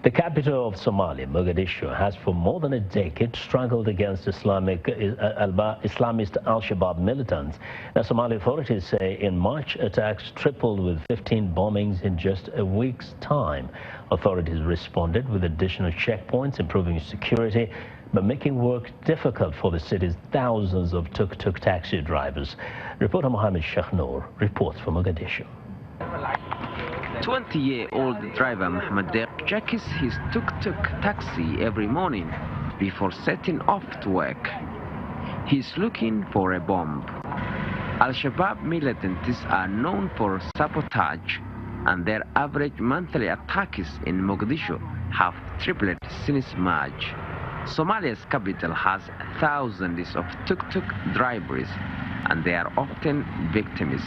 The capital of Somalia, Mogadishu, has for more than a decade struggled against Islamist Al-Shabaab militants. Now, Somali authorities say in March, attacks tripled with 15 bombings in just a week's time. Authorities responded with additional checkpoints, improving security, but making work difficult for the city's thousands of tuk-tuk taxi drivers. Reporter Mohammed Shahnoor reports from Mogadishu. 20-year-old driver Mohammed checks his tuk-tuk taxi every morning before setting off to work. He's looking for a bomb. Al-Shabaab militants are known for sabotage, and their average monthly attacks in Mogadishu have tripled since March. Somalia's capital has thousands of tuk-tuk drivers, and they are often victims.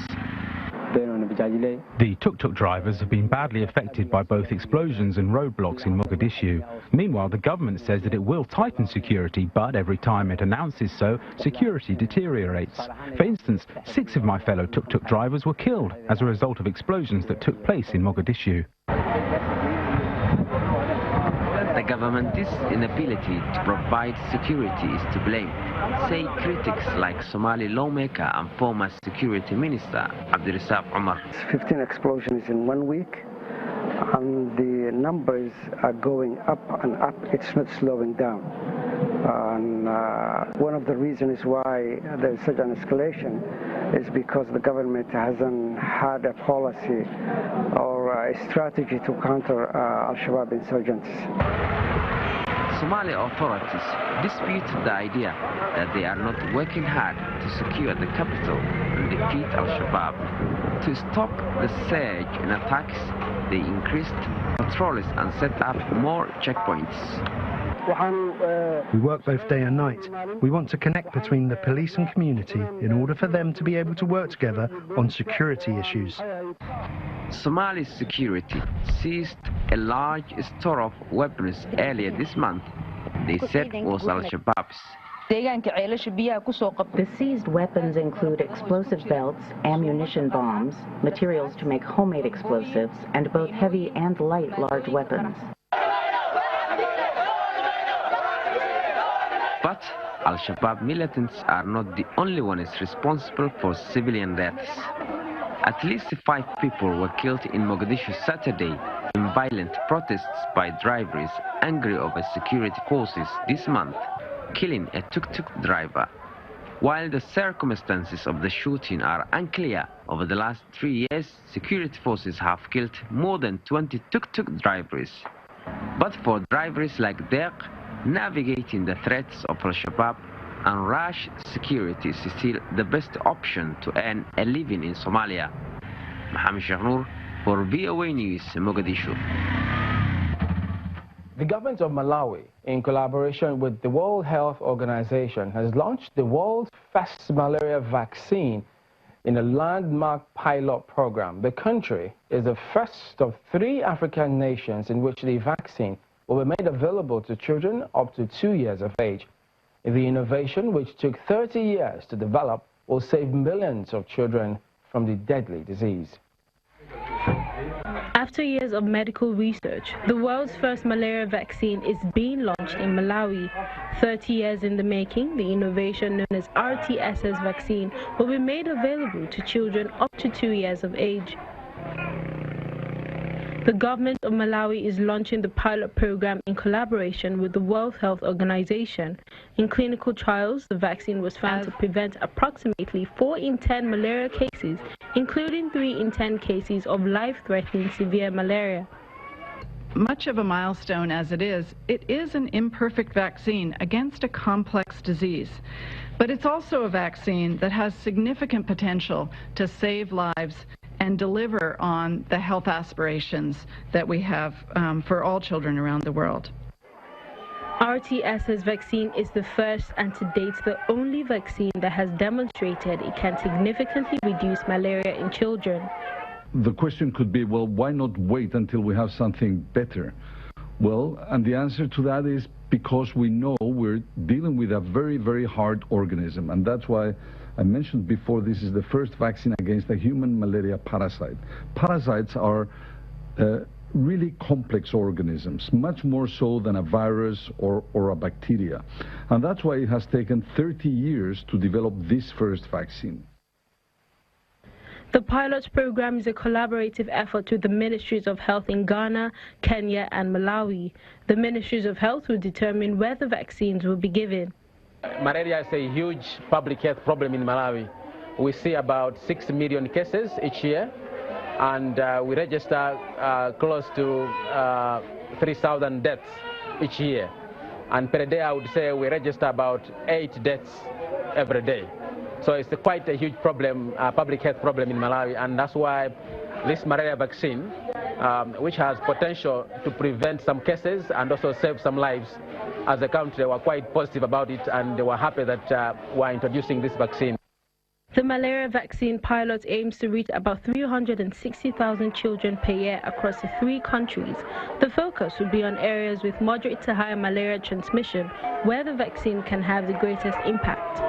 The tuk-tuk drivers have been badly affected by both explosions and roadblocks in Mogadishu. Meanwhile, the government says that it will tighten security, but every time it announces so, security deteriorates. For instance, 6 of my fellow tuk-tuk drivers were killed as a result of explosions that took place in Mogadishu. The government's inability to provide security is to blame, say critics like Somali lawmaker and former security minister Abdirasaq Omar. 15 explosions in 1 week, and the numbers are going up and up. It's not slowing down. And one of the reasons why there's such an escalation is because the government hasn't had a policy or a strategy to counter Al-Shabaab insurgents. Somali authorities dispute the idea that they are not working hard to secure the capital and defeat Al-Shabaab. To stop the surge in attacks, they increased patrols and set up more checkpoints. We work both day and night. We want to connect between the police and community in order for them to be able to work together on security issues. Somali security seized a large store of weapons earlier this month. They said was Al-Shabaab's. The seized weapons include explosive belts, ammunition bombs, materials to make homemade explosives, and both heavy and light large weapons. But Al-Shabaab militants are not the only ones responsible for civilian deaths. At least 5 people were killed in Mogadishu Saturday in violent protests by drivers angry over security forces this month, killing a tuk-tuk driver. While the circumstances of the shooting are unclear, over the last 3 years, security forces have killed more than 20 tuk-tuk drivers. But for drivers like Deq, navigating the threats of Al-Shabaab and rash security is still the best option to earn a living in Somalia. Mohammed Shahnoor for VOA News, Mogadishu. The government of Malawi, in collaboration with the World Health Organization, has launched the world's first malaria vaccine in a landmark pilot program. The country is the first of 3 African nations in which the vaccine will be made available to children up to 2 years of age. The innovation, which took 30 years to develop, will save millions of children from the deadly disease. After years of medical research, the world's first malaria vaccine is being launched in Malawi. 30 years in the making, the innovation known as RTSS vaccine will be made available to children up to 2 years of age. The government of Malawi is launching the pilot program in collaboration with the World Health Organization. In clinical trials, the vaccine was found to prevent approximately 4 in 10 malaria cases, including 3 in 10 cases of life-threatening severe malaria. Much of a milestone as it is an imperfect vaccine against a complex disease. But it's also a vaccine that has significant potential to save lives and deliver on the health aspirations that we have for all children around the world. RTSS vaccine is the first and to date the only vaccine that has demonstrated it can significantly reduce malaria in children. The question could be, well, why not wait until we have something better? Well, and the answer to that is because we know we're dealing with a very, very hard organism, and that's why I mentioned before this is the first vaccine against a human malaria parasite. Parasites are really complex organisms, much more so than a virus or a bacteria. And that's why it has taken 30 years to develop this first vaccine. The pilot program is a collaborative effort with the Ministries of Health in Ghana, Kenya, and Malawi. The Ministries of Health will determine where the vaccines will be given. Malaria is a huge public health problem in Malawi. We see about 6 million cases each year, and we register close to 3,000 deaths each year. And per day, I would say we register about 8 deaths every day. So it's quite a huge problem, public health problem in Malawi, and that's why this malaria vaccine, which has potential to prevent some cases and also save some lives, as a country were quite positive about it, and they were happy that we're introducing this vaccine. The malaria vaccine pilot aims to reach about 360,000 children per year across the 3 countries. The focus will be on areas with moderate to high malaria transmission, where the vaccine can have the greatest impact.